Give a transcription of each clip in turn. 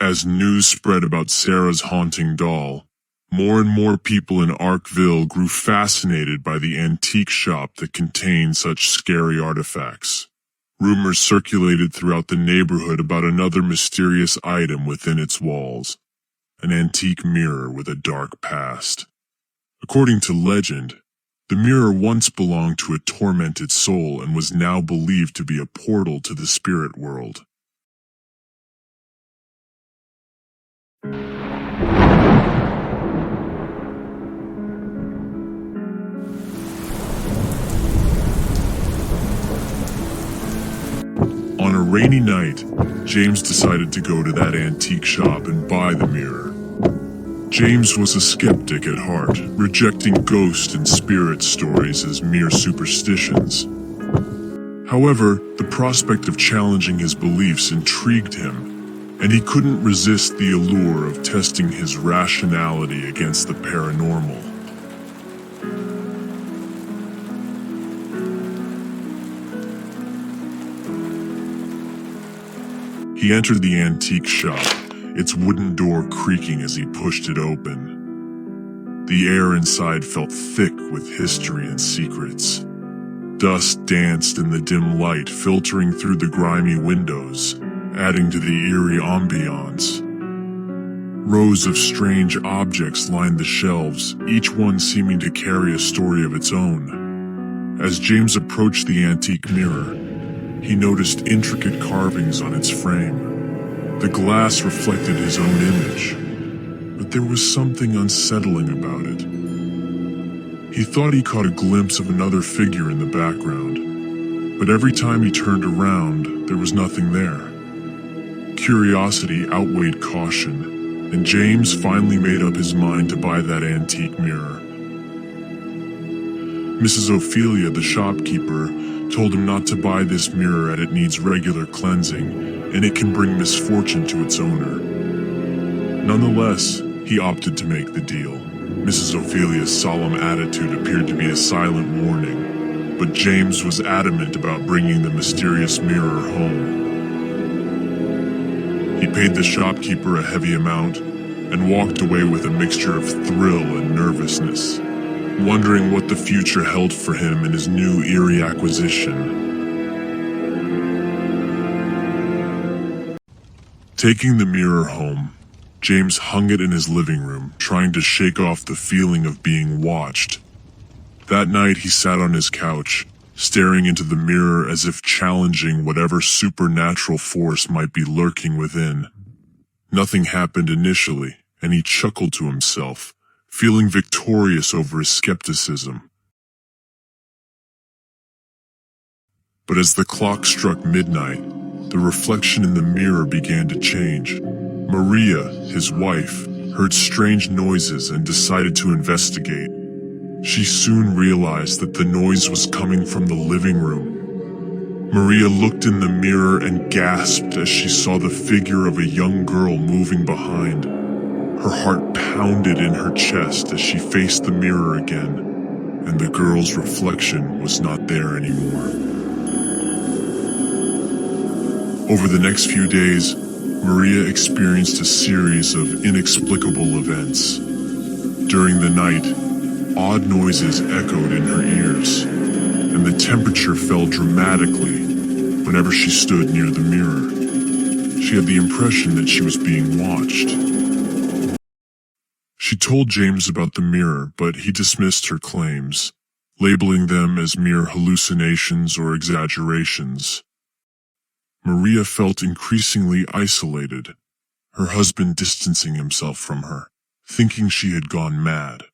As news spread about Sarah's haunting doll, more and more people in Ark Ville grew fascinated by the antique shop that contained such scary artifacts. Rumors circulated throughout the neighborhood about another mysterious item within its walls, an antique mirror with a dark past. According to legend, the mirror once belonged to a tormented soul and was now believed to be a portal to the spirit world. On a rainy night, James decided to go to that antique shop and buy the mirror. James was a skeptic at heart, rejecting ghost and spirit stories as mere superstitions. However, the prospect of challenging his beliefs intrigued him, and he couldn't resist the allure of testing his rationality against the paranormal. He entered the antique shop, its wooden door creaking as he pushed it open. The air inside felt thick with history and secrets. Dust danced in the dim light filtering through the grimy windows, adding to the eerie ambiance. Rows of strange objects lined the shelves, each one seeming to carry a story of its own. As James approached the antique mirror, he noticed intricate carvings on its frame. The glass reflected his own image, but there was something unsettling about it. He thought he caught a glimpse of another figure in the background, but every time he turned around, there was nothing there. Curiosity outweighed caution, and James finally made up his mind to buy that antique mirror. Mrs. Ophelia, the shopkeeper, told him not to buy this mirror as it needs regular cleansing, and it can bring misfortune to its owner. Nonetheless, he opted to make the deal. Mrs. Ophelia's solemn attitude appeared to be a silent warning, but James was adamant about bringing the mysterious mirror home. He paid the shopkeeper a heavy amount and walked away with a mixture of thrill and nervousness, wondering what the future held for him in his new eerie acquisition. Taking the mirror home, James hung it in his living room, trying to shake off the feeling of being watched. That night he sat on his couch, staring into the mirror as if challenging whatever supernatural force might be lurking within. Nothing happened initially, and he chuckled to himself, feeling victorious over his skepticism. But as the clock struck midnight, the reflection in the mirror began to change. Maria, his wife, heard strange noises and decided to investigate. She soon realized that the noise was coming from the living room. Maria looked in the mirror and gasped as she saw the figure of a young girl moving behind. Her heart pounded in her chest as she faced the mirror again, and the girl's reflection was not there anymore. Over the next few days, Maria experienced a series of inexplicable events. During the night, odd noises echoed in her ears, and the temperature fell dramatically whenever she stood near the mirror. She had the impression that she was being watched. She told James about the mirror, but he dismissed her claims, labeling them as mere hallucinations or exaggerations. Maria felt increasingly isolated, her husband distancing himself from her, thinking she had gone mad.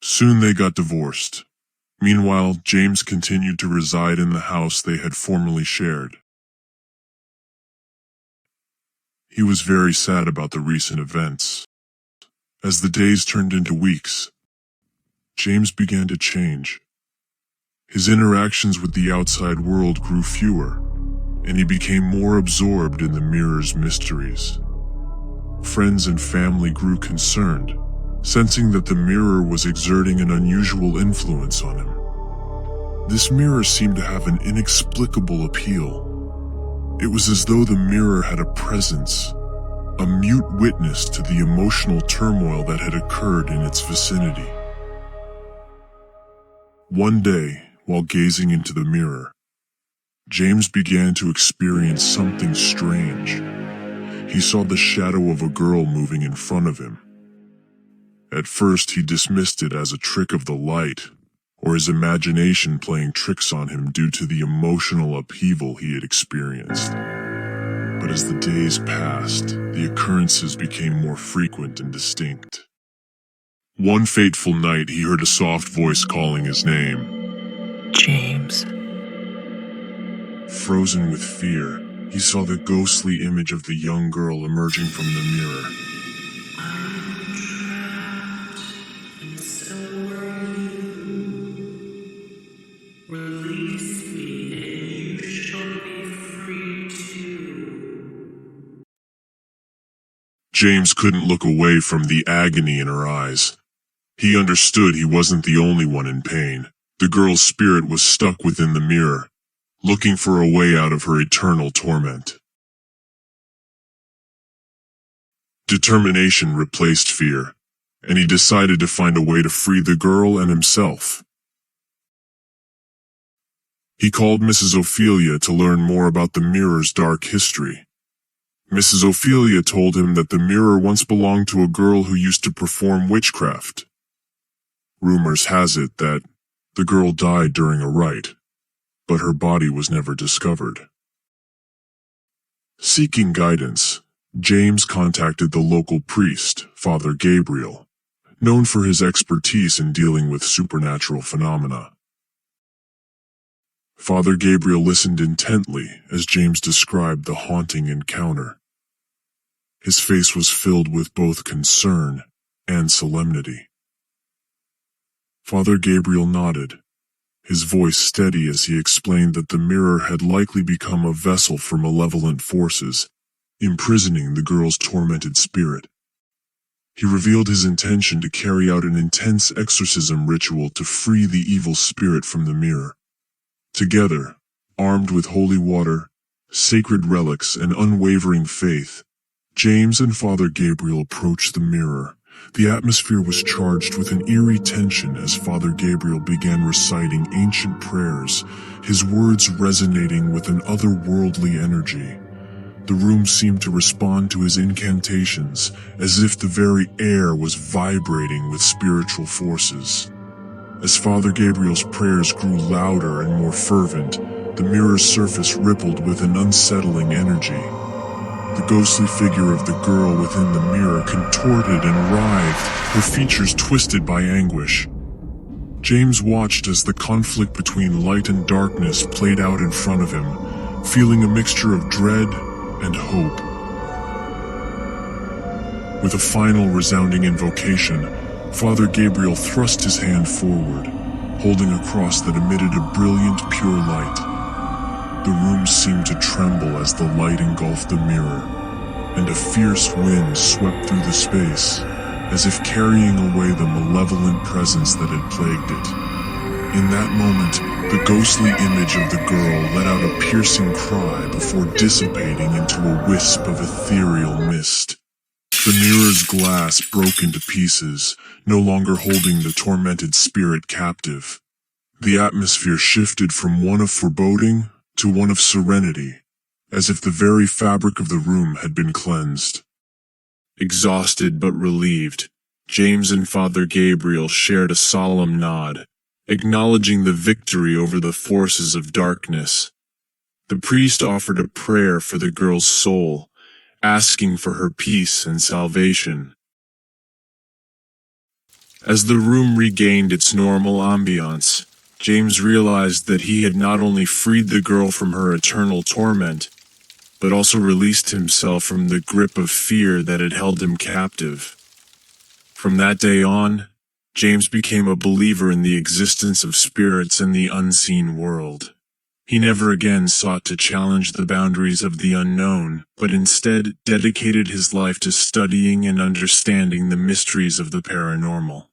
Soon they got divorced. Meanwhile, James continued to reside in the house they had formerly shared. He was very sad about the recent events. As the days turned into weeks, James began to change. His interactions with the outside world grew fewer, and he became more absorbed in the mirror's mysteries. Friends and family grew concerned, sensing that the mirror was exerting an unusual influence on him. This mirror seemed to have an inexplicable appeal. It was as though the mirror had a presence, a mute witness to the emotional turmoil that had occurred in its vicinity. One day, while gazing into the mirror, James began to experience something strange. He saw the shadow of a girl moving in front of him. At first, he dismissed it as a trick of the light, or his imagination playing tricks on him due to the emotional upheaval he had experienced. But as the days passed, the occurrences became more frequent and distinct. One fateful night, he heard a soft voice calling his name. James. Frozen with fear, he saw the ghostly image of the young girl emerging from the mirror. I'm trapped, and so are you. Release me, and you shall be free too. James couldn't look away from the agony in her eyes. He understood he wasn't the only one in pain. The girl's spirit was stuck within the mirror, looking for a way out of her eternal torment. Determination replaced fear, and he decided to find a way to free the girl and himself. He called Mrs. Ophelia to learn more about the mirror's dark history. Mrs. Ophelia told him that the mirror once belonged to a girl who used to perform witchcraft. Rumors has it that the girl died during a rite, but her body was never discovered. Seeking guidance, James contacted the local priest, Father Gabriel, known for his expertise in dealing with supernatural phenomena. Father Gabriel listened intently as James described the haunting encounter. His face was filled with both concern and solemnity. Father Gabriel nodded, his voice steady as he explained that the mirror had likely become a vessel for malevolent forces, imprisoning the girl's tormented spirit. He revealed his intention to carry out an intense exorcism ritual to free the evil spirit from the mirror. Together, armed with holy water, sacred relics, and unwavering faith, James and Father Gabriel approached the mirror. The atmosphere was charged with an eerie tension as Father Gabriel began reciting ancient prayers, his words resonating with an otherworldly energy. The room seemed to respond to his incantations, as if the very air was vibrating with spiritual forces. As Father Gabriel's prayers grew louder and more fervent, the mirror's surface rippled with an unsettling energy. The ghostly figure of the girl within the mirror contorted and writhed, her features twisted by anguish. James watched as the conflict between light and darkness played out in front of him, feeling a mixture of dread and hope. With a final resounding invocation, Father Gabriel thrust his hand forward, holding a cross that emitted a brilliant, pure light. The room seemed to tremble as the light engulfed the mirror, and a fierce wind swept through the space, as if carrying away the malevolent presence that had plagued it. In that moment, the ghostly image of the girl let out a piercing cry before dissipating into a wisp of ethereal mist. The mirror's glass broke into pieces, no longer holding the tormented spirit captive. The atmosphere shifted from one of foreboding to one of serenity, as if the very fabric of the room had been cleansed. Exhausted but relieved, James and Father Gabriel shared a solemn nod, acknowledging the victory over the forces of darkness. The priest offered a prayer for the girl's soul, asking for her peace and salvation. As the room regained its normal ambiance, James realized that he had not only freed the girl from her eternal torment, but also released himself from the grip of fear that had held him captive. From that day on, James became a believer in the existence of spirits and the unseen world. He never again sought to challenge the boundaries of the unknown, but instead dedicated his life to studying and understanding the mysteries of the paranormal.